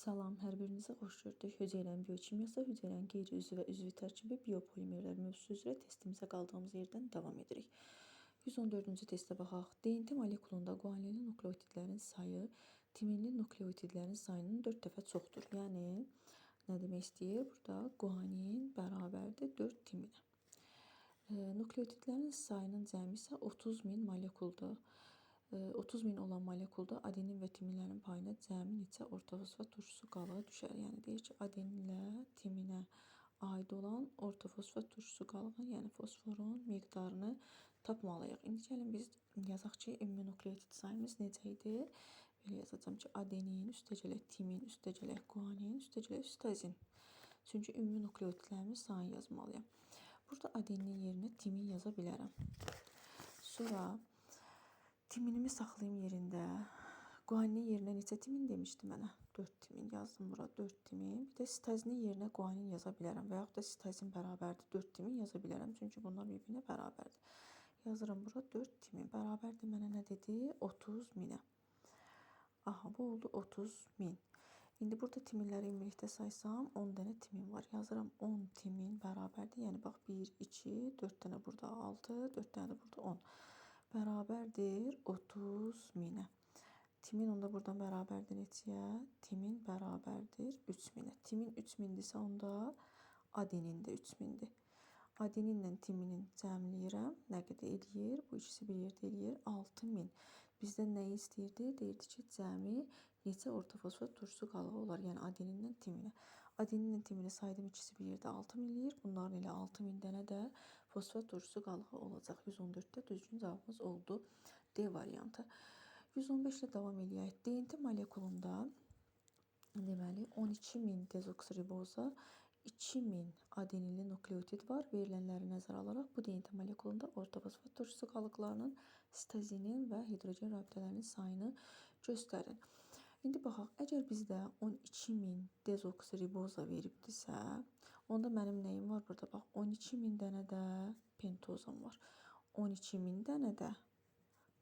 Salam, hər birinizə xoş gördük. Hüceyrənin biokimyası, hüceyrənin qeyri-üzvü və üzvü tərkibi, biopolimerlər mövzusu üzrə testimizə qaldığımız yerdən davam edirik. 114-cü testə baxaq. DNT molekulunda guaninli nukleotidlərin sayı timinli nukleotidlərin sayının 4 dəfə çoxdur. Yəni, nə demək istəyir? Burada guanin bərabərdir 4 timinə. Nukleotidlərin sayının cəmi isə 30.000 molekuldur. 30.000 olan molekulda adenin və timinlərin payına cəmi neçə ortofosfat turşusu qalığı düşər. Yəni deyir ki, adeninlə timinə aid olan ortofosfat turşusu qalığı, yəni fosforun miqdarını tapmalıyıq. İndi gəlin biz yazaq ki, ümumi nukleotid sayımız necə idi? Belə yazacağım ki, adenin, üstəgələk timin, üstəgələk guanin, üstəgələk üstazin. Çünki ümumi nukleotidlərimin sayını yazmalıyam. Burada adenin yerinə timin yaza bilərəm. Sonra timinimi saxlayayım yerində. Guaninin yerinə neçə timin demişdi mənə? 4 timin yazdım bura, 4 timin. Bir də sitazinin yerinə guanin yaza bilərəm. Və yaxud da sitazin bərabərdir 4 timin yaza bilərəm. Çünki bunlar bir-birinə bərabərdir. Yazıram bura 4 timin. Bərabərdir mənə nə dedi? 30.000-ə. Aha, bu oldu 30.000. İndi burada timinləri ümumilikdə saysam 10 dənə timin var. Yazıram 10 timin bərabərdir. Yəni bax 1, 2, 4 dənə burada 6, 4 dənə də burada 10. Bərabərdir 30.000-ə. Timin onda buradan bərabərdir neçəyə? Timin bərabərdir 3.000-ə. Timin 3.000-dirsə onda adenin də 3.000-dir. Adeninlə timinin cəmləyirəm. Nə qədər eləyir? Bu ikisi bir yerdə eləyir 6.000. Bizdən nəyi istəyirdi? Deyirdi ki, cəmi neçə ortofosfat turşusu qalığı olar? Yəni adeninlə timinə. Adeninlə timini saydım, ikisi bir yerdə 6.000 eləyir. Bunların elə 6.000 dənə də fosfat turşusu qalığı olacaq. 114-də düzgün cavabımız oldu D variantı. 115 ilə davam eləyək. DNT molekulunda deməli 12.000 dezoksiriboza 2.000 adeninli nukleotid var. Verilənləri nəzərə alaraq bu DNT molekulunda ortofosfat turşusu qalıqlarının, sitazinin və hidrogen rabitələrinin sayını göstərin. İndi baxaq, əgər bizdə 12.000 dezoksiriboza veribdirsə, onda mənim nəyim var burada? Bax, 12.000 dənə də pentozam var. 12.000 dənə də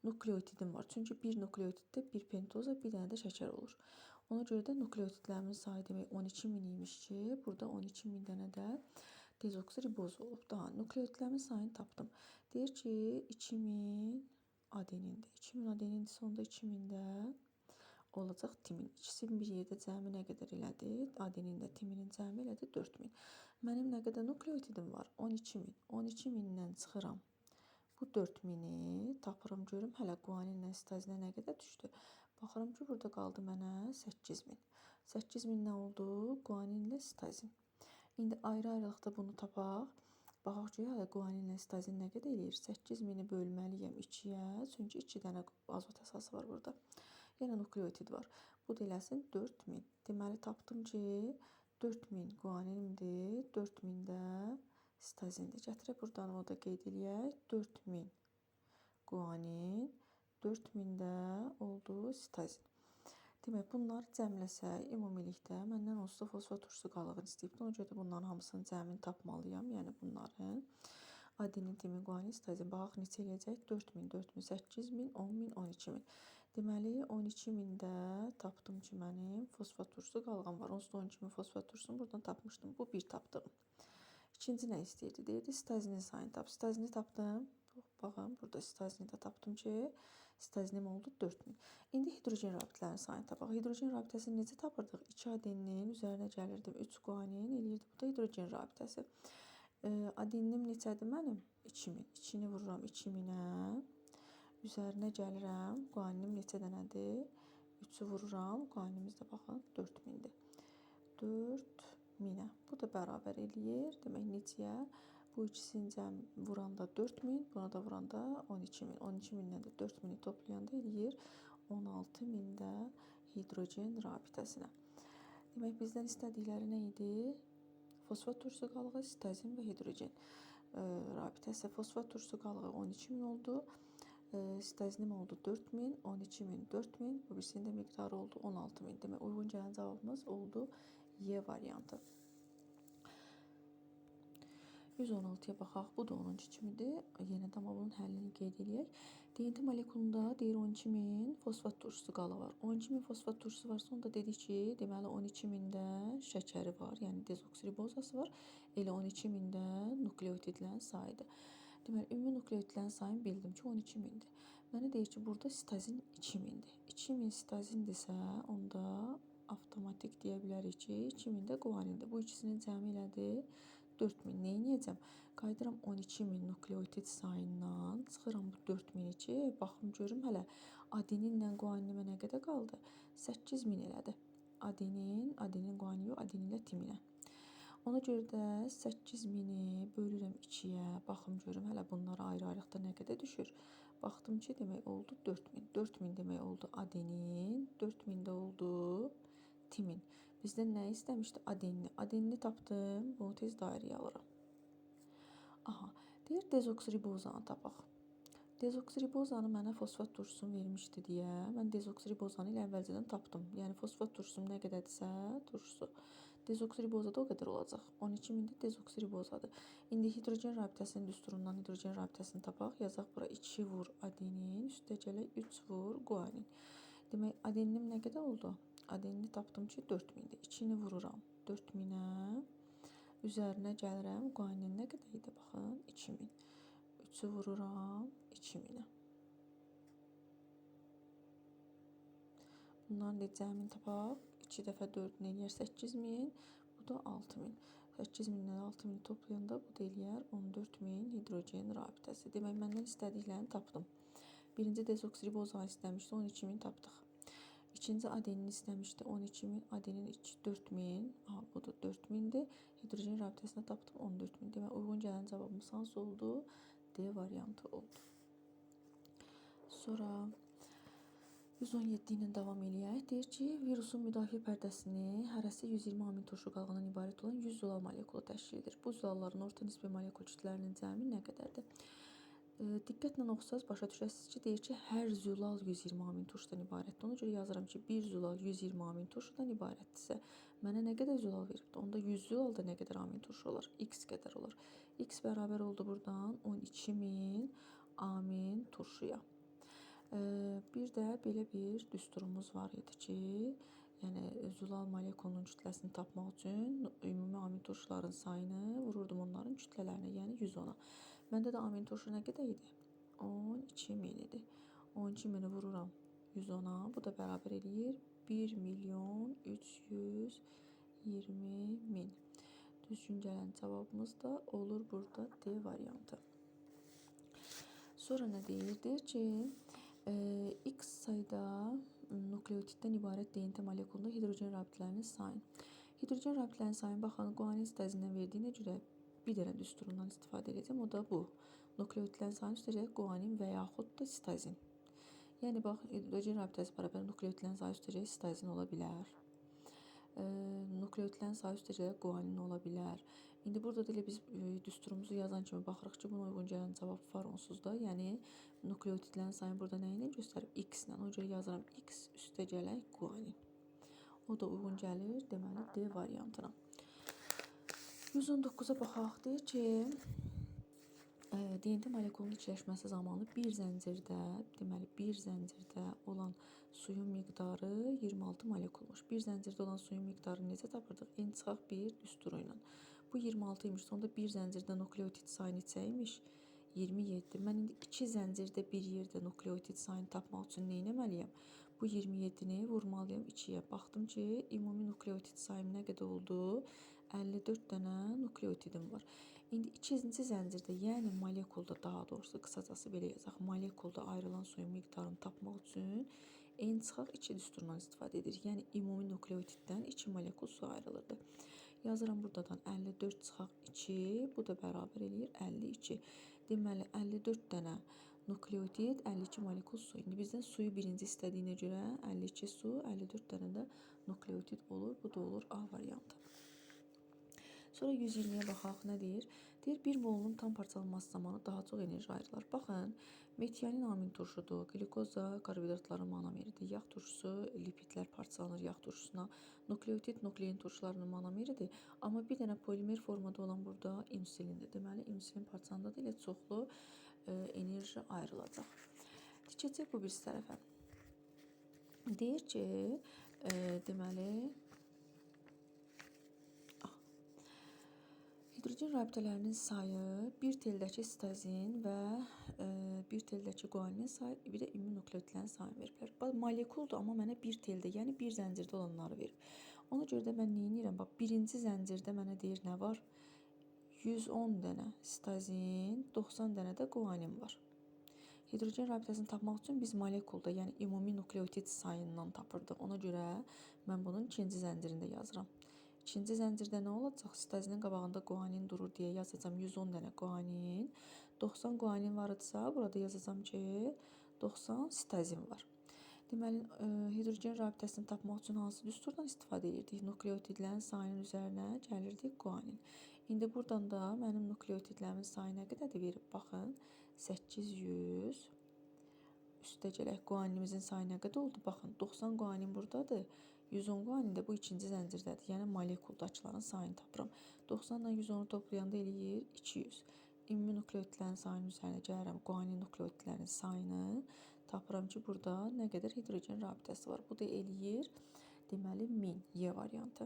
nukleotidim var. Çünki bir nukleotiddə bir pentoza, bir dənə də şəkər olur. Ona görə də nukleotidlərimin sayı demək 12.000 imiş ki, burada 12.000 dənə də dezoksiriboz olub. Daha nukleotidlərimin sayını tapdım. Deyir ki, 2.000 adenindir. 2.000 adenindirsə, onda 2.000 də olacaq timin. İkisi bir yerdə cəmi nə qədər elədi? Adenin də timinin cəmi elədi 4.000. Mənim nə qədər nukleotidim var? 12.000. 12.000-dən çıxıram. Bu 4.000-i tapıram, görüm hələ guaninlə sitazinə nə qədər düşdü. Baxıram ki, burada qaldı mənə 8.000. 8.000 nə oldu? Guaninlə sitazin. İndi ayrı-ayrılıqda bunu tapaq. Baxaq ki, hələ guaninlə sitazin nə qədər eləyir? 8.000-i bölməliyəm 2-yə. Çünki 2 dənə azot əsası var burada. Yəni nukleotid var. Bu da eləsin 4.000. Deməli, tapdım ki, 4.000 guaninimdir, 4.000 də sitazindir. Gətirək buradan o da qeyd eləyək. 4.000 guanin, 4.000 də oldu sitazin. Demək, bunlar cəmləsək, ümumilikdə məndən onsuz da fosfat turşusu qalığını istəyibdir. Ona görə də bunların hamısının cəmini tapmalıyam. Yəni bunların adenin, timin, guanin, sitazin. Baxaq, neçə eləyəcək? 4.000, 4.000, 8.000, 10.000, 12.000. Deməli, 12.000 də tapdım ki, mənim fosfat turşusu qalığım var. Onsuz da 12.000 fosfat turşusunu buradan tapmışdım. Bu bir tapdığım. İkinci nə istəyirdi? Deyirdi, sitazinin sayını tap. Sitazini tapdım. Baxın, burada sitazini də tapdım ki, sitazinim oldu 4.000. İndi hidrogen rabitələrin sayını tapaq. Hidrogen rabitəsini necə tapırdıq? 2 adeninin üzərinə gəlirdim. 3 guanin eləyirdi. Bu da hidrogen rabitəsi. Adeninim neçədir mənim? 2.000. 2-ni vururam 2.000-ə. Üzərinə gəlirəm. Guaninim neçə dənədir? 3-ü vururam. Guaninimiz də baxın 4.000-dir. 4.000-ə. Bu da bərabər eləyir. Demək, neçəyə? Bu ikisini vuranda 4.000, buna da vuranda 12.000. 12.000-dən də 4.000-i toplayanda eləyir 16.000 də hidrogen rabitəsinə. Demək, bizdən istədikləri nə idi? Fosfat turşusu qalığı, sitazin və hidrogen rabitəsi. Fosfat turşusu qalığı 12.000 oldu. Sitazinim oldu 4.000, 12.000, 4.000. Bu birisinin də miqdarı oldu 16.000. Demək, uyğun gələn cavabımız oldu Y variantı. 116-ya baxaq. Bu da onun kimidir. Yenə də amma bunun həllini qeyd edək. DNT molekulunda deyir 12.000 fosfat turşusu qalı var. 12.000 fosfat turşusu varsa onda dedik ki, deməli 12.000-də şəkəri var, yəni dezoksiribozası var. Elə 12.000-də nukleotidlərin sayıdır. Deməli ümumi nukleotidlərin sayını bildim ki, 12.000-dir. Mənə deyir ki, burada sitazin 2.000-dir. 2.000 sitazindirsə, onda avtomatik deyə bilərik ki, 2.000-də guanindir. Bu ikisinin cəmi elədir 4.000. Neyniyəcəm? Qayıdıram 12.000 nukleotid sayından, çıxıram bu 4.000-i ki, baxım görüm hələ adeninlə guaninimə nə qədər qaldı? 8.000 elədi. Adenin guanin yox, adeninlə timinə. Ona görə də 8.000-i bölürəm 2-yə, baxım görüm hələ bunlara ayrı-ayrılıqda nə qədər düşür. Baxdım ki, demək oldu 4.000. 4.000 demək oldu adenin, 4.000 də oldu timin. Bizdən nə istəmişdi? Adenini. Adenini tapdım, bunu tez dairəyə alıram. Aha, deyir dezoksiribozanı tapaq. Dezoksiribozanı mənə fosfat turşusunu vermişdi deyə, mən dezoksiribozanı ilə əvvəlcədən tapdım. Yəni fosfat turşusum nə qədərdirsə, turşusu. Dezoksiribozada o qədər olacaq. 12.000-də dezoksiribozadır. İndi hidrogen rabitəsinin düsturundan hidrogen rabitəsini tapaq. Yazaq bura 2 vur adenin, üstə gələk 3 vur guanin. Demək, adeninim nə qədər oldu? Adenini tapdım ki, 4.000-dir. 2-ni vururam 4.000-ə. Üzərinə gəlirəm. Guanin nə qədər idi? Baxın, 2.000. 3-ü vururam 2.000-ə. Bunların da cəmini tapaq. 2 dəfə 4-ünü eləyər 8.000. Bu da 6.000. 8.000-lə 6.000 toplayanda bu da eləyər 14.000 hidrogen rabitəsi. Demək, məndən istədiklərini tapdım. Birinci dezoksiribozanı istəmişdi, 12.000 tapdıq. İkinci adenin istəmişdi, 12.000, adenin 4.000, bu da 4.000-dir. Hidrojen rabitəsini tapdım, 14.000. Demək, uyğun gələn cavabımız hansı oldu? D variantı oldu. Sonra 117 ilə davam eləyək. Deyir ki, virusun müdafiə pərdəsini hərəsi 120 amin turşu qalığından ibarət olan 100 zolal molekulu təşkil edir. Bu zolalların orta nisbi molekul kütlələrinin cəmi nə qədərdir? Diqqətlə oxusaz başa düşəsiniz ki, deyir ki, hər zülal 120 amin turşudan ibarətdir. Ona görə yazıram ki, bir zülal 120 amin turşudan ibarətdirsə, mənə nə qədər zülal veribdir? Onda 100 zülalda nə qədər amin turşu olar? X qədər olar. X bərabər oldu buradan 12.000 amin turşuya. Bir də belə bir düsturumuz var idi ki, yəni zülal molekulunun kütləsini tapmaq üçün ümumi amin turşuların sayını vururdum onların kütlələrinə, yəni 110-a. Məndə də amin turşu nə qədər idi? 12.000 idi. 12.000-i vururam 110-a. Bu da bərabər eləyir 1.320.000. Düzgün gələn cavabımız da olur burada D variantı. Sonra nə deyir? Deyir ki, X sayda nukleotiddən ibarət DNT molekulunda hidrogen rabitələrinin sayın. Hidrogen rabitələrinin sayını baxın, guanin sitazindən verdiyinə görə bir dənə düsturundan istifadə edəcəm. O da bu. Nukleotidlərin sayını üstəcək guanin və yaxud da sitazin. Yəni, bax, hidrogen rabitəsi bərabər nukleotidlərin sayı üstəcək sitazin ola bilər. Nukleotidlərin sayı üstəcək guanin ola bilər. İndi burada da elə biz düsturumuzu yazan kimi baxırıq ki, buna uyğun gələn cavab var onsuz da. Yəni, nukleotidlərin sayını burada nə ilə göstərib? X ilə. O görə yazıram X üstə gələk guanin. O da uyğun gəlir, deməli, D variantına. 119-a baxaq. Deyir ki, DNT molekulunun içləşməsi zamanı bir zəncirdə, deməli, bir zəncirdə olan suyun miqdarı 26 molekulmuş. Bir zəncirdə olan suyun miqdarını necə tapırdıq? Ençaq bir düsturu ilə. Bu 26 imiş. Sonda bir zəncirdə nukleotid sayı neçə imiş? 27. Mən indi 2 zəncirdə bir yerdə nukleotid sayını tapmaq üçün nə etməliyəm? Bu 27-ni vurmalıyam 2-yə. Baxdım ki, ümumi nukleotid sayım nə qədər oldu? 54 dənə nukleotidim var. İndi ikinci zəncirdə, yəni molekulda, daha doğrusu qısacası belə yazaq, molekulda ayrılan suyun miqdarını tapmaq üçün ençaq 2 düsturundan istifadə edir. Yəni ümumi nukleotiddən 2 molekul su ayrılırdı. Yazıram buradan 54 çıxaq 2, bu da bərabər eləyir 52. Deməli 54 dənə nukleotid, 52 molekul su. İndi bizdən suyu birinci istədiyinə görə 52 su, 54 dənə də nukleotid olur. Bu da olur A variantı. Sonra 120'yə baxaq, nə deyir? Deyir, bir molunun tam parçalanması zamanı daha çox enerji ayrılır. Baxın, metianin amin turşudur, glikoza karbohidratların monomeridir, yağ turşusu lipidlər parçalanır yağ turşusuna, nukleotid nuklein turşularının monomeridir. Amma bir dənə polimer formada olan burada insulindir. Deməli, insulin parçalananda da elə çoxlu enerji ayrılacaq. Keçək bu birisi tərəfə. Deyir ki, deməli, hidrogen rabitələrinin sayı bir teldəki sitazin və bir teldəki guaninin sayı, bir də ümumi nukleotidlərin sayını veriblər. Molekuldur, amma mənə bir teldə, yəni bir zəncirdə olanları verir. Ona görə də mən nə edirəm? Bax, birinci zəncirdə mənə deyir nə var? 110 dənə sitazin, 90 dənə də guanin var. Hidrogen rabitəsini tapmaq üçün biz molekulda, yəni ümumi nukleotid sayından tapırdıq. Ona görə mən bunun ikinci zəncirində yazıram. İkinci zəncirdə nə olacaq? Sitazinin qabağında guanin durur deyə yazacağam 110 dənə guanin. 90 guanin varıdsa, burada yazacağam ki, 90 sitazin var. Deməli, hidrogen rabitəsini tapmaq üçün hansı düsturdan istifadə edirdik? Nukleotidlərin sayının üzərinə gəlirdik guanin. İndi buradan da mənim nukleotidlərimin sayı nə qədərdir verib? Baxın, 800 üstə gələk guaninimizin sayı nə qədər oldu? Baxın, 90 guanin buradadır. 110 guanin də bu ikinci zəncirdədir. Yəni molekuldakıların sayını tapıram. 90 ilə 110-u toplayanda eləyir 200. Ümumi nukleotidlərin sayının üzərinə gəlirəm. Guanin nukleotidlərin sayını tapıram ki, burada nə qədər hidrogen rabitəsi var. Bu da eləyir, deməli, 1000 Y variantı.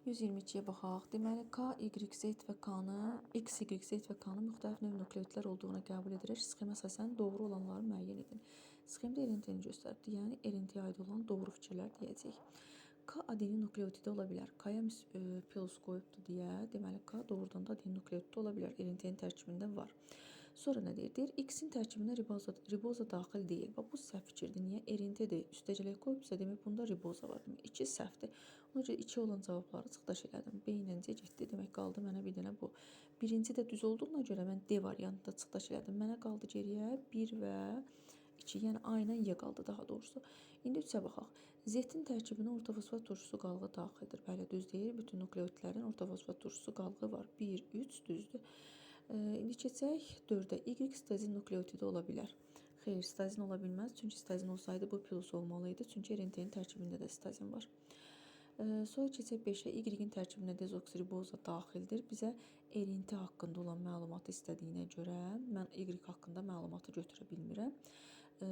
122-yə baxaq. Deməli, K, Y, Z və K-nı, X, Y, Z və K-nı müxtəlif növ nukleotidlər olduğuna qəbul edərək sxemə əsasən doğru olanları müəyyən edin. Sxemdə erintini göstəribdir, yəni erintiyə aid olan doğru fikirlər deyəcək. K adenin nukleotidi ola bilər. K-ya plus qoyubdur deyə, deməli, K doğrudan da adenin nukleotidi ola bilər. Erintinin tərkibində var. Sonra nə deyir? Deyir, X-in tərkibinə riboza daxil deyil. Bax, bu səhv fikirdir. Niyə? Erintidir. Üstəcələk qoyubsa, demək, bunda riboza var. Demək, 2 səhvdir. Ona görə 2 olan cavabları çıxdaş elədim. B ilə C getdi. Demək, qaldı mənə bir dənə bu. Birinci də düz olduğuna görə mən D variantında çıxdaş elədim. Mənə qaldı geriyə 1 və 2. Yəni, A ilə Y qaldı daha doğrusu. İndi 3-ə baxaq. Z-in tərkibinə ortofosfat turşusu qalığı daxildir. Bəli, düz deyir. Bütün nukleotidlərin ortofosfat turşusu qalığı var. 1, 3, düzdür. İndi keçək 4-ə. Y sitazin nukleotidi ola bilər. Xeyr, sitazin ola bilməz. Çünki sitazin olsaydı bu plus olmalıydı. Çünki erintinin tərkibində də sitazin var. Sonra keçək 5-ə. Y-in tərkibinə dezoksiriboza daxildir. Bizə erinti haqqında olan məlumatı istədiyinə görə mən Y haqqında məlumatı götürə bilmirəm.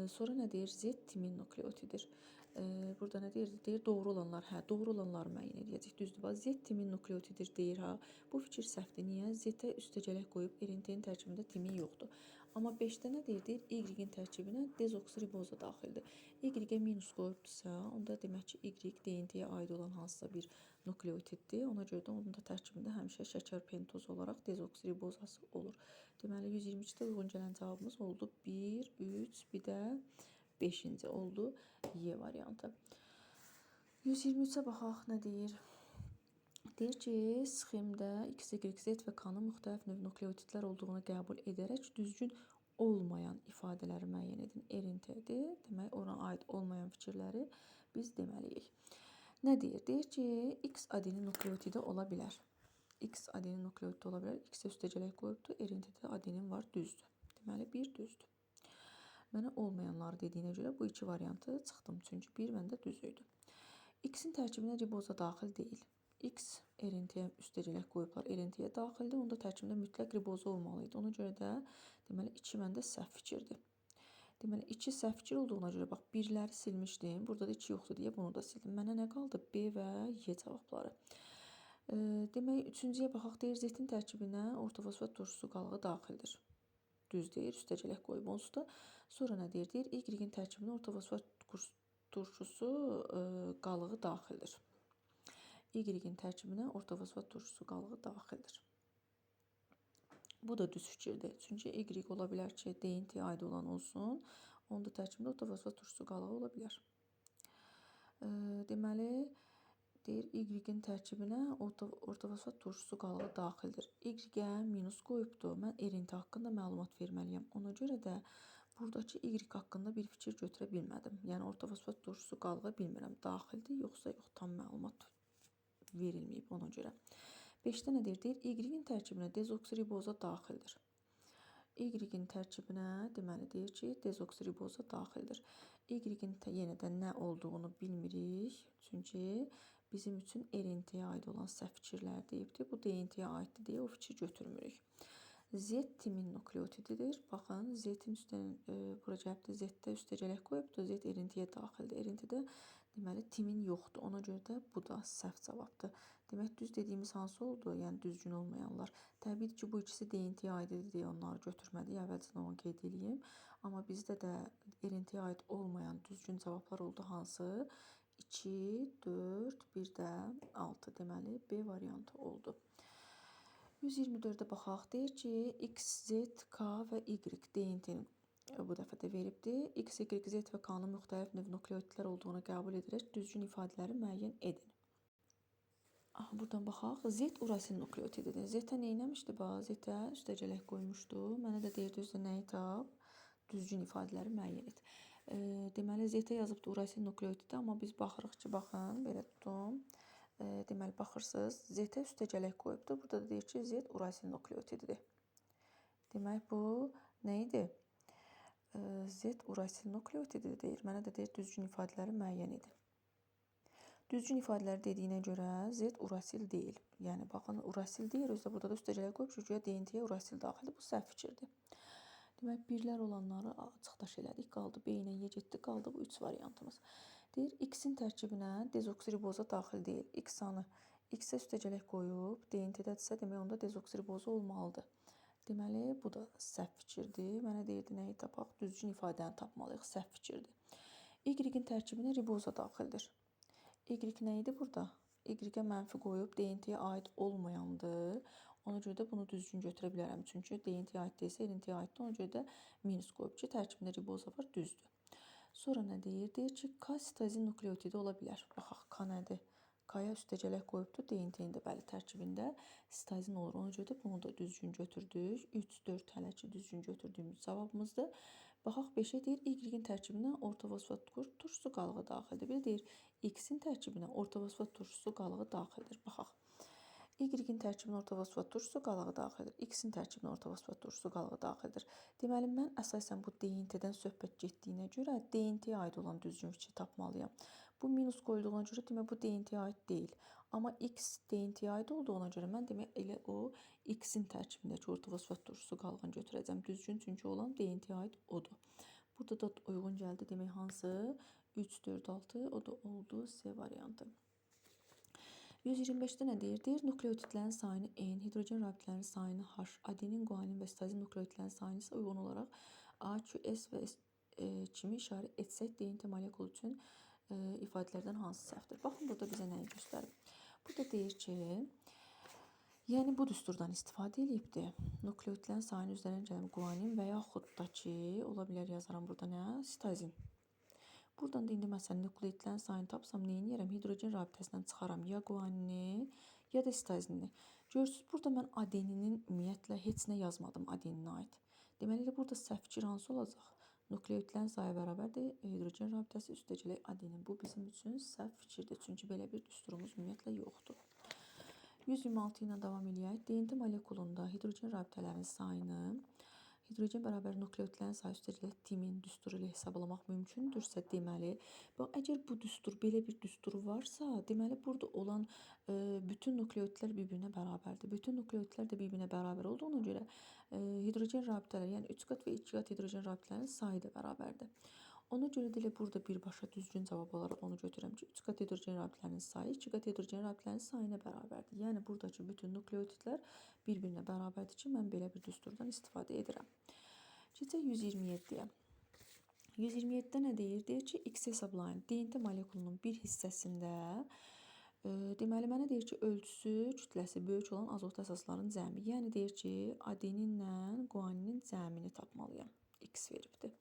Sonra nə deyir? Z timin nukleotidir. Burada nə deyir? Deyir, doğru olanlar. Hə, doğru olanları müəyyən edəcək. Düzdür. Bax, Z timin nukleotidir deyir, ha. Bu fikir səhvdir. Niyə? Z-ə üstəcələk qoyub erintinin tərkibində timin yoxdur. Amma 5-də nə deyir? Deyir, Y-in tərkibinə dezoksiriboza daxildir. Y-ə minus qoyubdursa, onda demək ki, Y DNT-yə aid olan hansısa bir nukleotiddir. Ona görə də onun da tərkibində həmişə şəkər pentozu olaraq dezoksiribozası olur. Deməli, 122-də uyğun gələn cavabımız oldu 1, 3, bir də 5-ci oldu Y variantı. 123-ə baxaq, nə deyir? Deyir ki, sxemdə X, Y, Z və K-nın müxtəlif növ nukleotidlər olduğunu qəbul edərək düzgün olmayan ifadələri müəyyən edin. Erintidir. Demək, ona aid olmayan fikirləri biz deməliyik. Nə deyir? Deyir ki, X adenin nukleotidi ola bilər. X adenin nukleotidi ola bilər. X-ə üstəcələk qoyubdur. Erintidə adenin var, düzdür. Deməli, 1 düzdür. Mənə olmayanları dediyinə görə bu 2 variantı çıxdım. Çünki 1 məndə düz idi. X-in tərkibinə riboza daxil deyil. X erintiyə üstəcələk qoyublar. Erintiyə daxildir. Onda tərkibində mütləq riboza olmalıydı. Ona görə də deməli 2 məndə səhv fikirdir. Deməli 2 səhv fikir olduğuna görə bax 1-ləri silmişdim. Burada da 2 yoxdur deyə bunu da sildim. Mənə nə qaldı? B və Y cavabları. Demək 3-cüyə baxaq. Deyir, Z-in tərkibinə ortofosfat turşusu qalığı daxildir. Düz deyir, üstəcələk qoyub onsuz da. Sonra nə deyir? Deyir, Y-in tərkibinə ortofosfat turşusu qalığı daxildir. Y-in tərkibinə ortofosfat turşusu qalığı daxildir. Bu da düz fikirdir. Çünki Y ola bilər ki, DNT-yə aid olan olsun. Onda tərkibində ortofosfat turşusu qalığı ola bilər. Deməli, deyir, Y-in tərkibinə ortofosfat turşusu qalığı daxildir. Y-ə minus qoyubdur. Mən erinti haqqında məlumat verməliyəm. Ona görə də buradakı Y haqqında bir fikir götürə bilmədim. Yəni, ortofosfat turşusu qalığı bilmirəm. Daxildir, yoxsa yox, tam məlumat verilməyib ona görə. 5-də nə deyir? Deyir Y-in tərkibinə dezoksiriboza daxildir. Y-in tərkibinə deməli deyir ki, dezoksiriboza daxildir. Y-in yenə də nə olduğunu bilmirik. Çünki bizim üçün erintiyə aid olan səhv fikirlər deyibdir. Bu deyintiyə aiddir deyə o fikri götürmürük. Z timin nukleotididir. Baxın, Z-in üstünə bura gəlibdir. Z-də üstəcələk qoyubdur. Z erintiyə daxildir. Erintidə deməli timin yoxdur. Ona görə də bu da səhv cavabdır. Demək, düz dediyimiz hansı oldu? Yəni düzgün olmayanlar. Təbii ki, bu ikisi deyintiyə aiddir deyə onları götürmədik. Əvvəlcədən onu qeyd edeyim. Amma bizdə də erintiyə aid olmayan düzgün cavablar oldu hansı? 2, 4, bir də 6. Deməli, B variantı oldu. 124-də baxaq. Deyir ki, X, Z, K və Y deyintinin bu dəfə də veribdir. X, Y, Z və K-nın müxtəlif növ nukleotidlər olduğunu qəbul edilərək düzgün ifadələri müəyyən edin. Buradan baxaq. Z urasil nukleotididir. Z-ə nə etmişdi? Z-ə üstəcələk qoymuşdu. Mənə də deyirdi üzrə nəyi tap? Düzgün ifadələri müəyyən et. Deməli, Z-ə yazıbdı urasil nukleotidi, amma biz baxırıq ki, baxın, belə tutum. Deməli, baxırsınız, Z-ə üstəcələk qoyubdur. Burada da deyir ki, Z urasil nukleotididir. Demək, bu nə idi? Z urasil nukleotididir deyir. Mənə də deyir, düzgün ifadələri müəyyən edin. Düzgün ifadələri dediyinə görə Z urasil deyil. Yəni, baxın, urasil deyir. Özdə burada da üstəcələk qoyub, çünki deyintiyə urasil daxildir. Bu səhv fikirdir. Demək, birlər olanları açıq-daş elədik. Qaldı B ilə Y getdi. Qaldı bu 3 variantımız. Deyir, X-in tərkibinə dezoksiriboza daxil deyil. X-anı X-ə üstəcələk qoyub, deyintidədirsə, demək, onda dezoksiriboza olmalıdır. Deməli, bu da səhv fikirdir. Mənə deyirdi, nəyi tapaq? Düzgün ifadəni tapmalıyıq. Səhv fikirdir. Y-in tərkibinə riboza daxildir. Y nə idi burada? Y-ə mənfi qoyub, deyintiyə aid olmayandır. Ona görə də bunu düzgün götürə bilərəm. Çünki deyintiyə aid deyilsə, erintiyə aiddir. Ona görə də minus qoyub ki, tərkibində riboza var, düzdür. Sonra nə deyir? Deyir ki, K sitazin nukleotidi ola bilər. Baxaq, K nədir? K-ya üstəcələk qoyubdur, deyintiyində bəli tərkibində sitazin olur. Ona görə də bunu da düzgün götürdük. 3, 4 hələ ki düzgün götürdüyümüz cavabımızdır. Baxaq 5-ə deyir, Y-in tərkibinə ortofosfat turşusu qalığı daxildir. Bir deyir, X-in tərkibinə ortofosfat turşusu qalığı daxildir. Baxaq. Y-in tərkibinə ortofosfat turşusu qalığı daxildir. X-in tərkibinə ortofosfat turşusu qalığı daxildir. Deməli, mən əsasən bu deyintidən söhbət getdiyinə görə deyintiyə aid olan düzgün fikri tapmalıyam. Bu minus qoyulduğuna görə demək, bu deyintiyə aid deyil. Amma X deyintiyə aid olduğuna görə mən demək, elə o X-in tərkibindəki ortofosfat turşusu qalığını götürəcəm. Düzgün, çünki olan deyintiyə aid odur. Burada da uyğun gəldi demək, hansı? 3, 4, 6, o da oldu C variantı. 125-də nə deyir? Deyir, nukleotidlərin sayını N, hidrogen rabitlərin sayını H, adenin, guanin və sitazin nukleotidlərin sayını isə uyğun olaraq A, Q, S və S kimi işarə etsək, deyinti molekul üçün ifadələrdən hansı səhvdir? Baxın, burada bizə nəyi göstərir? Burada deyir ki, yəni bu düsturdan istifadə edibdir. Nukleotidlərin sayını üzərinə gələn guanin və yaxud da ki, ola bilər yazaram burada nə? Sitazin. Buradan da indi məsələn nukleotidlərin sayını tapsam, neyin yerəm? Hidrogen rabitəsindən çıxaram ya guanini, ya da sitazinini. Görürsünüz, burada mən adeninin ümumiyyətlə heç nə yazmadım adeninə aid. Deməli, burada səhv fikir hansı olacaq? Nukleotidlərin sayı bərabərdir, hidrogen rabitəsi üstəcələk adenin. Bu bizim üçün səhv fikirdir, çünki belə bir düsturumuz ümumiyyətlə yoxdur. 126 ilə davam edək. Deyinti molekulunda hidrogen rabitələrin sayını hidrogen bərabər nukleotidlərin sayı üstəcələk timin düsturu ilə hesablamaq mümkündürsə, deməli, əgər bu düstur, belə bir düstur varsa, deməli, burada olan bütün nukleotidlər bir-birinə bərabərdir. Bütün nukleotidlər də bir-birinə bərabər olduğuna görə hidrogen rabitələr, yəni 3 qat və 2 qat hidrogen rabitələrin sayı da bərabərdir. Ona görə də birbaşa düzgün cavab olaraq onu götürürəm ki, 3 qat hidrogen rabitlərinin sayı 2 qat hidrogen rabitlərinin sayına bərabərdir. Yəni, buradakı bütün nukleotidlər bir-birinə bərabərdir ki, mən belə bir düsturdan istifadə edirəm. Keçək 127-yə. 127-də nə deyir? Deyir ki, X hesablayın. Deyinti molekulunun bir hissəsində deməli, mənə deyir ki, ölçüsü, kütləsi böyük olan azot əsasların cəmi. Yəni, deyir ki, adeninlə guaninin cəmini tapmalıyam. X veribdir.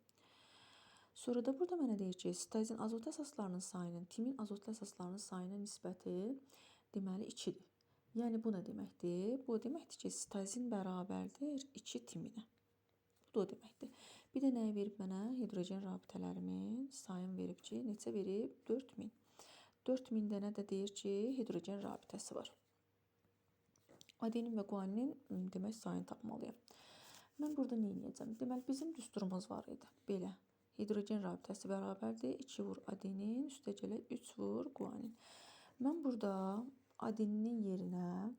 Sonra da burada mənə deyir ki, sitazin azot əsaslarının sayının timin azotlu əsaslarının sayına nisbəti deməli 2-dir. Yəni, bu nə deməkdir? Bu deməkdir ki, sitazin bərabərdir 2 timinə. Bu da o deməkdir. Bir də nəyi verib mənə? Hidrogen rabitələrimin sayını verib ki, neçə verib? 4000. 4000 dənə də deyir ki, hidrogen rabitəsi var. Adenin və guaninin demək sayını tapmalıyam. Mən burada nə edəcəm? Deməli bizim düsturumuz var idi. Belə. Hidrogen rabitəsi bərabərdir. 2 vur adenin, üstəcələ 3 vur guanin. Mən burada adeninin yerinə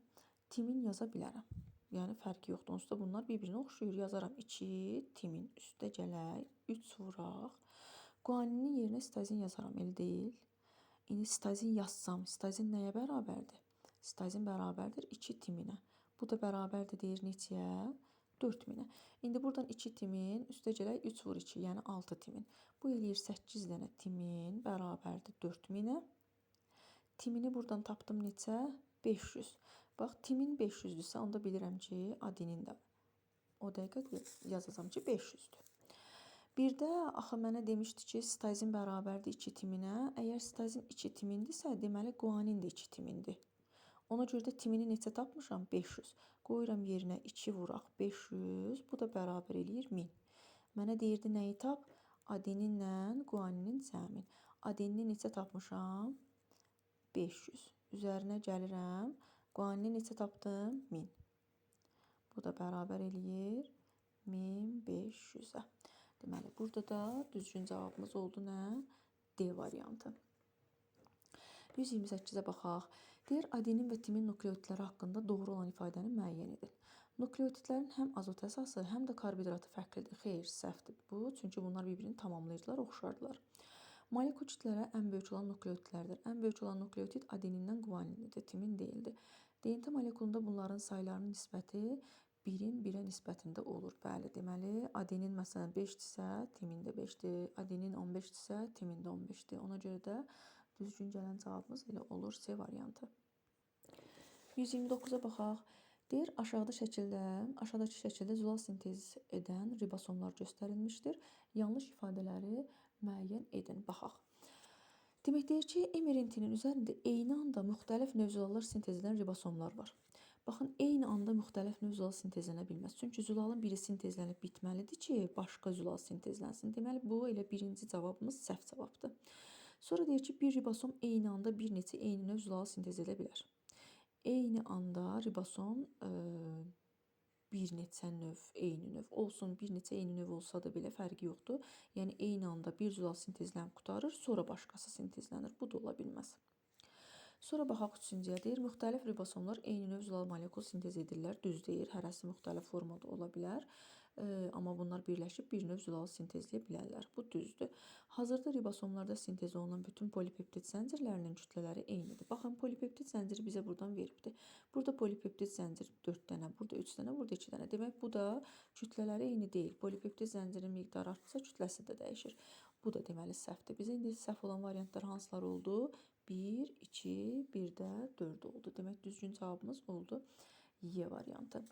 timin yaza bilərəm. Yəni fərqi yoxdur. Onsuz da bunlar bir-birinə oxşuyur. Yazaram 2 timin üstəcələk 3 vuraq. Guaninin yerinə sitazin yazaram, elə deyil. İndi sitazin yazsam, sitazin nəyə bərabərdir? Sitazin bərabərdir 2 timinə. Bu da bərabərdir deyir neçəyə? 4000'ə. İndi buradan 2 timin üstəcələk 3 vur 2, yəni 6 timin. Bu eləyir 8 dənə timin bərabərdir 4000'ə. Timini buradan tapdım neçə? 500. Bax, timin 500'dürsə, onda bilirəm ki, adenin də o dəqiqə yazacağam ki, 500'dür. Bir də axı mənə demişdi ki, sitazin bərabərdir 2 timinə. Əgər sitazin 2 timindirsə, deməli guanin də 2 timindir. Ona görə də timini neçə tapmışam? 500. Qoyuram yerinə 2 vuraq 500. Bu da bərabər eləyir 1000. Mənə deyirdi nəyi tap? Adeninlə guaninin cəmin. Adenini neçə tapmışam? 500. Üzərinə gəlirəm. Guanini neçə tapdım? 1000. Bu da bərabər eləyir 1500'ə. Deməli, burada da düzgün cavabımız oldu nə? D variantı. 128'ə baxaq. Deyir, adenin və timin nukleotidləri haqqında doğru olan ifadəni müəyyən edin. Nukleotidlərin həm azot əsası, həm də karbohidratı fərqlidir. Xeyr, səhvdir bu. Çünki bunlar bir-birini tamamlayıcılar, oxşardılar. Molekul kütlələri ən böyük olan nukleotidlərdir. Ən böyük olan nukleotid adenindən guanindir, timin deyildi. DNT molekulunda bunların saylarının nisbəti 1'in 1'ə nisbətində olur. Bəli, deməli, adenin məsələn 5-dirsə, timin də 5'dir. Adenin 15-dirsə, timin də 15'dir. Ona görə də düzgün gələn cavabımız elə olur C variantı. 129'a baxaq. Deyir, aşağıdakı şəkildə zülal sintez edən ribosomlar göstərilmişdir. Yanlış ifadələri müəyyən edin. Baxaq. Demək deyir ki, mRNA-nin üzərində eyni anda müxtəlif növ zülallar sintez edən ribosomlar var. Baxın, eyni anda müxtəlif növ zülal sintezlənə bilməz. Çünki zülalın biri sintezlənib bitməlidir ki, başqa zülal sintezlənsin. Deməli, bu elə birinci cavabımız səhv cavabdır. Sonra deyir ki, bir ribosom eyni anda bir neçə eyni növ zülalı sintez edə bilər. Eyni anda ribosom bir neçə növ, eyni növ olsun, bir neçə eyni növ olsa da belə fərqi yoxdur. Yəni, eyni anda bir zülal sintezlənib qutarır, sonra başqası sintezlənir. Bu da ola bilməz. Sonra baxaq üçüncüyə. Deyir, müxtəlif ribosomlar eyni növ zülal molekul sintez edirlər. Düz deyir, hərəsi müxtəlif formada ola bilər. Amma bunlar birləşib bir növ zülalı sintezləyə bilərlər. Bu düzdür. Hazırda ribosomlarda sintez olunan bütün polipeptid zəncirlərinin kütlələri eynidir. Baxın, polipeptid zənciri bizə buradan veribdir. Burada polipeptid zəncir 4 dənə, burada 3 dənə, burada 2 dənə. Demək, bu da kütlələri eyni deyil. Polipeptid zəncirin miqdarı artsa, kütləsi də dəyişir. Bu da deməli səhvdir. Bizə indi səhv olan variantlar hansılar oldu? 1, 2, bir də 4 oldu. Demək, düzgün cavabımız oldu Y variantı.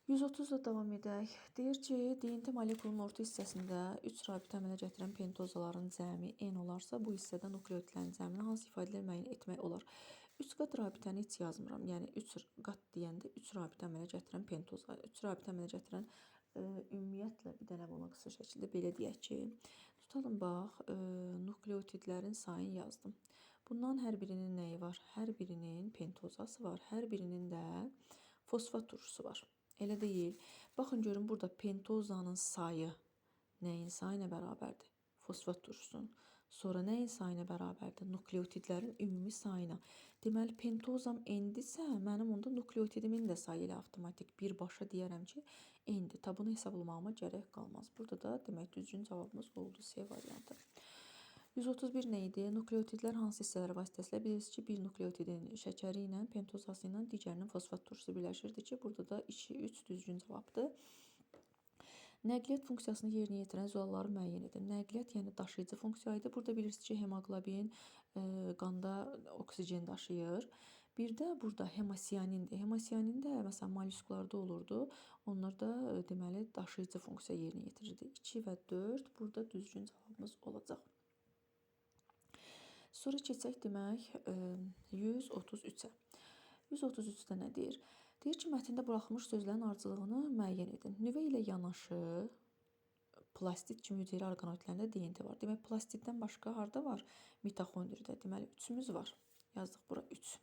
130'da davam edək. Deyir ki, DNT molekulunun orta hissəsində 3 rabitə əmələ gətirən pentozaların cəmi N olarsa, bu hissədə nukleotidlərin cəmini hansı ifadələr müəyyən etmək olar? 3 qat rabitəni heç yazmıram. Yəni, 3 qat deyəndə 3 rabitə əmələ gətirən pentoza. 3 rabitə əmələ gətirən ümumiyyətlə bir dənə bunu qısa şəkildə belə deyək ki, tutalım bax, nukleotidlərin sayını yazdım. Bundan hər birinin nəyi var? Hər birinin pentozası var. Hər birinin də fosfat turşusu var. Elə deyil. Baxın, görün, burada pentozanın sayı nəyin sayına bərabərdir? Fosfat turşusunun. Sonra nəyin sayına bərabərdir? Nukleotidlərin ümumi sayına. Deməli, pentozam N-dirsə, mənim onda nukleotidimin də sayı ilə avtomatik birbaşa deyərəm ki, N-dir. Bunu hesablamağıma gərək qalmaz. Burada da demək düzgün cavabımız oldu C variantı. 131 nə idi? Nukleotidlər hansı hissələr vasitəsilə? Bilirsiniz ki, bir nukleotidin şəkəri ilə, pentozası ilə digərinin fosfat turşusu birləşirdi ki, burada da 2, 3 düzgün cavabdır. Nəqliyyat funksiyasını yerinə yetirən zülalları müəyyən edin. Nəqliyyat, yəni daşıyıcı funksiyaydı. Burada bilirsiniz ki, hemoqlobin qanda oksigen daşıyır. Bir də burada hemosiyanindir. Hemosiyanin də məsələn mollyusklarda olurdu. Onlar da deməli daşıyıcı funksiya yerinə yetirirdi. 2 və 4 burada düzgün cavabımız olacaq. Sonra keçək demək 133'ə. 133'də nə deyir? Deyir ki, mətndə buraxılmış sözlərin ardıcıllığını müəyyən edin. Nüvə ilə yanaşı plastid kimi hüceyrə orqanoidlərində DNT var. Demək, plastiddən başqa harda var? Mitoxondriyada. Deməli, 3'ümüz var. Yazdıq bura 3.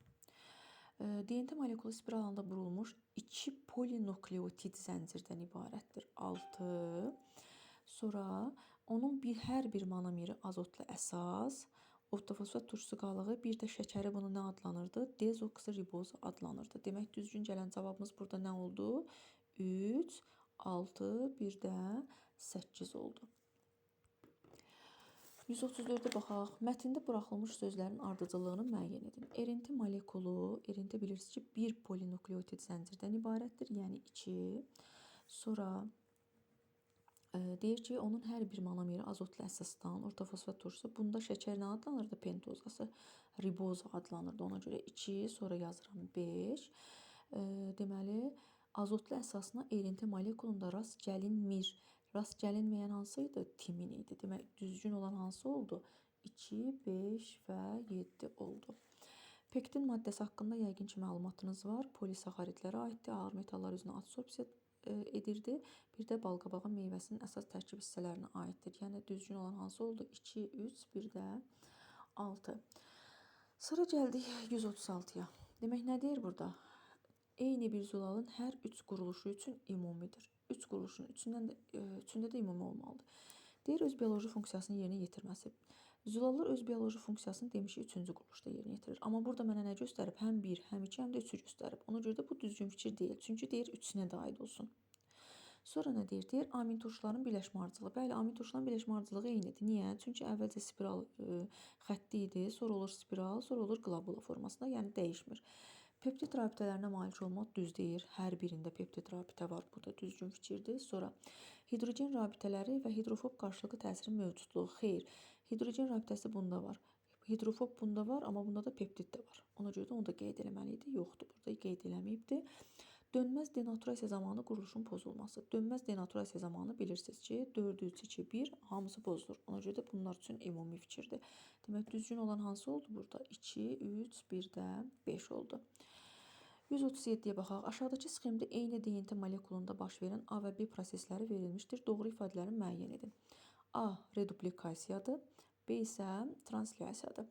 DNT molekulu spiral halında burulmuş 2 polinukleotid zəncirdən ibarətdir. 6. Sonra onun hər bir monomeri azotlu əsas, ortofosfat turşusu qalığı, bir də şəkəri bunu nə adlanırdı? Dezoksiriboza adlanırdı. Demək, düzgün gələn cavabımız burada nə oldu? 3, 6, bir də 8 oldu. 134-ə baxaq. Mətndə buraxılmış sözlərin ardıcıllığını müəyyən edin. Erinti molekulu, erinti bilirsiniz ki, bir polinukleotid zəncirdən ibarətdir, yəni 2. Sonra deyir ki, onun hər bir monomeri azotlu əsasdan, ortofosfat turşusu. Bunda şəkər nə adlanırdı? Pentozası, riboza adlanırdı. Ona görə 2, sonra yazıram 5. Deməli, azotlu əsasına erinti molekulunda rast gəlinmir. Rast gəlinməyən hansı idi? Timin idi. Demək, düzgün olan hansı oldu? 2, 5 və 7 oldu. Pektin maddəsi haqqında yəqin ki, məlumatınız var. Polisaxaridlərə aiddir. Ağır metallar üzrə adsorpsiya edirdi. Bir də balqabağın meyvəsinin əsas tərkib hissələrinə aiddir. Yəni, düzgün olan hansı oldu? 2, 3, bir də 6. Sıra gəldik 136-ya. Demək, nə deyir burada? Eyni bir zulalın hər 3 quruluşu üçün ümumidir. 3 quruluşun üçündə də ümumi olmalıdır. Deyir, öz bioloji funksiyasını yerinə yetirməsi. Zulallar öz bioloji funksiyasını demişik 3-cü quruluşda yerinə yetirir. Amma burada mənə nə göstərib? Həm 1, həm 2, həm də 3-ü göstərib. Ona görə də bu düzgün fikir deyil. Çünki deyir, üçünə də aid olsun. Sonra nə deyir? Deyir, amin turşuların birləşmə ardıcılığı. Bəli, amin turşuların birləşmə ardıcılığı eynidir. Niyə? Çünki əvvəlcə spiral xətti idi, sonra olur spiral, sonra olur qlobula formasında, yəni dəyişmir. Peptid rabitələrinə malik olmaq düz deyir. Hər birində peptid rabitə var. Bu da düzgün fikirdir. Sonra hidrogen rabitələri və hidrofob qarşılıqlı təsirin mövcudluğu. Xeyr, hidrogen rabitəsi bunda var. Hidrofob bunda var, amma bunda da peptid də var. Ona görə də onu da qeyd eləməli idi. Yoxdur, burada qeyd eləməyibdir. Dönməz denaturasiya zamanı quruluşun pozulması. Dönməz denaturasiya zamanı bilirsiniz ki, 4, 3, 2, 1 hamısı pozulur. Ona görə də bunlar üçün ümumi fikirdir. Demək, düzgün olan hansı oldu burada? 2, 3, bir də 5 oldu. 137-yə baxaq. Aşağıdakı sxemdə eyni DNT molekulunda baş verən A və B prosesləri verilmişdir. Doğru ifadələri müəyyən edin. A reduplikasiyadır, B isə translyasiyadır.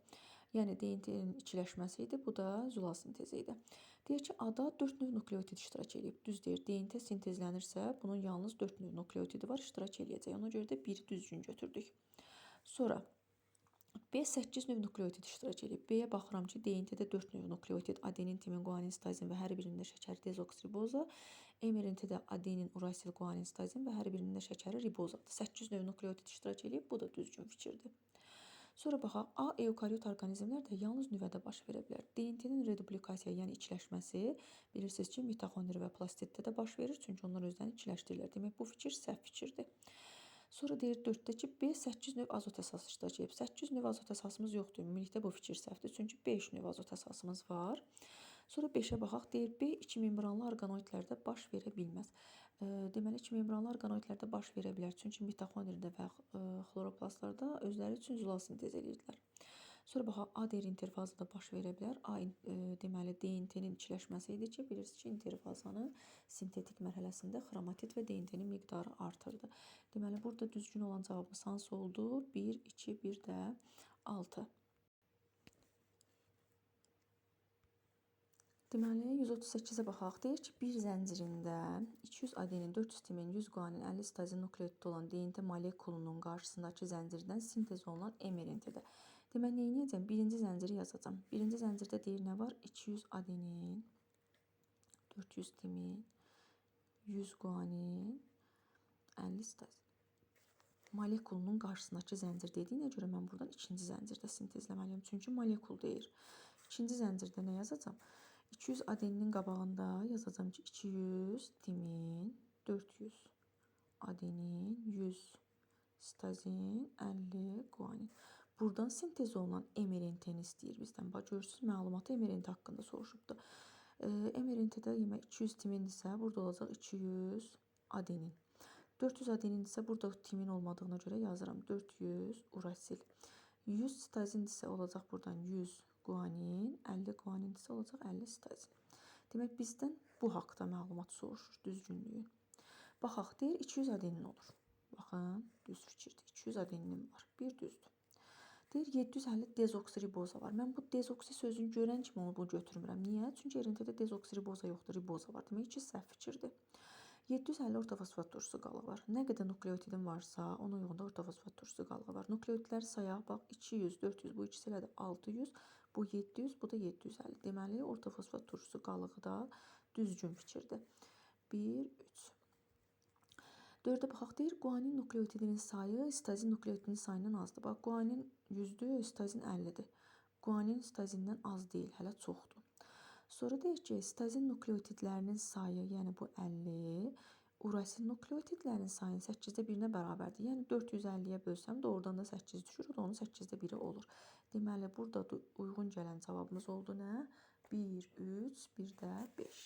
Yəni DNT-nin ikiləşməsi idi, bu da zulal sintezi idi. Deyir ki, A-da 4 növ nukleotid iştirak edib. Düz deyir, DNT sintezlənirsə, bunun yalnız 4 növ nukleotidi var, iştirak edəcək. Ona görə də 1-i düzgün götürdük. Sonra B 8 növ nukleotid iştirak edib. B-yə baxıram ki, DNT-də 4 növ nukleotid, adenin, timin, guanin, sitazin və hər birində şəkəri dezoksiriboza. M-RNT-də adenin, urasil, guanin, sitazin və hər birində şəkəri ribozadır. 8 növ nukleotid iştirak edib, bu da düzgün fikirdir. Sonra baxaq, A eukariot orqanizmlərdə yalnız nüvədə baş verə bilər. DNT-nin reduplikasiya, yəni ikiləşməsi, bilirsiniz ki, mitoxondri və plastiddə də baş verir, çünki onlar özlərini ikiləşdirirlər. Demək, bu fikir səhv fikirdir. Sonra deyir 4-də ki, B 8 növ azot əsası iştirak edib. 8 növ azot əsasımız yoxdur. Ümumilikdə bu fikir səhvdir, çünki 5 növ azot əsasımız var. Sonra 5-ə baxaq, deyir B iki membranlı orqanoidlərdə baş verə bilməz. Deməli, iki membranlı orqanoidlərdə baş verə bilər, çünki mitoxondrida və xloroplastlarda özləri üçün zulal sintez edirdilər. Sonra baxaq, A deyir interfazada baş verə bilər. A deməli DNT-nin ikiləşməsi idi ki, bilirsiniz ki, interfazanın sintetik mərhələsində xromatid və DNT-nin miqdarı artırdı. Deməli, burada düzgün olan cavabımız hansı oldu? 1, 2, bir də 6. Deməli, 138-ə baxaq. Deyir ki, bir zəncirində 200 adenin, 400 timin, 100 guanin, 50 sitazin nukleotid olan DNT molekulunun qarşısındakı zəncirdən sintez olunan mRNT-də. Demək, nə edəcəm? Birinci zənciri yazacağam. Birinci zəncirdə deyir nə var? 200 adenin, 400 timin, 100 guanin, 50 sitazin. Molekulunun qarşısındakı zəncir dediyinə görə mən buradan ikinci zəncirdə sintezləməliyəm. Çünki molekul deyir. İkinci zəncirdə nə yazacağam? 200 adeninin qabağında yazacağım ki, 200 timin, 400 adenin, 100 sitazin, 50 guanin. Buradan sintez olunan mRNT-ni istəyir bizdən. Bax, görürsünüz, məlumatı mRNT haqqında soruşubdur. mRNT-də 200 timindirsə, burada olacaq 200 adenin. 400 adenindirsə, burada timin olmadığına görə yazıram 400 urasil. 100 sitazindirsə olacaq buradan 100 guanin, 50 guanindirsə olacaq 50 sitazin. Demək, bizdən bu haqda məlumat soruşur, düzgünlüyü. Baxaq, deyir 200 adenin olur. Baxın, düz fikirdir. 200 adenin var. Bir düzdür. Deyir 750 dezoksiriboza var. Mən bu dezoksi sözünü görən kimi onu bunu götürmürəm. Niyə? Çünki RNT-də dezoksiriboza yoxdur, riboza var. Demək ki, səhv fikirdir. 750 orta fosfat turşusu qalığı var. Nə qədər nukleotidin varsa, ona uyğun da orta fosfat turşusu qalığı var. Nukleotidləri sayaq, bax 200, 400, bu ikisi ilə də 600, bu 700, bu da 750. Deməli, orta fosfat turşusu qalığı da düzgün fikirdir. 1, 3. 4-ə baxaq, deyir, guanin nukleotidinin sayı sitazin nukleotidinin sayından azdır. Bax, guanin 100-dür, sitazin 50-dir. Guanin sitazindən az deyil, hələ çoxdur. Sonra deyir ki, sitazin nukleotidlərinin sayı, yəni bu 50, urasil nukleotidlərin sayının 8-də 1-nə bərabərdir. Yəni 450-yə bölsəm, doğrudan da 8 düşür, o da onun 8-də 1-i olur. Deməli, burada da uyğun gələn cavabımız oldu nə? 1, 3, bir də 5.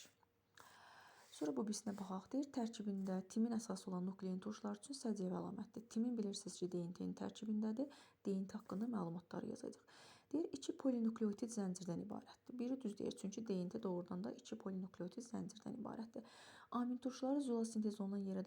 Sonra bu birisinə baxaq, deyir, tərkibində timin əsası olan nuklein turşular üçün səciyyəvi əlamətdir. Timin bilirsiniz ki, DNT-nin tərkibindədir. DNT haqqında məlumatlar yazacaq. Deyir, 2 polinukleotid zəncirdən ibarətdir. Biri düz deyir, çünki DNT doğrudan da 2 polinukleotid zəncirdən ibarətdir. Amin turşuları zola sintez olunan yerə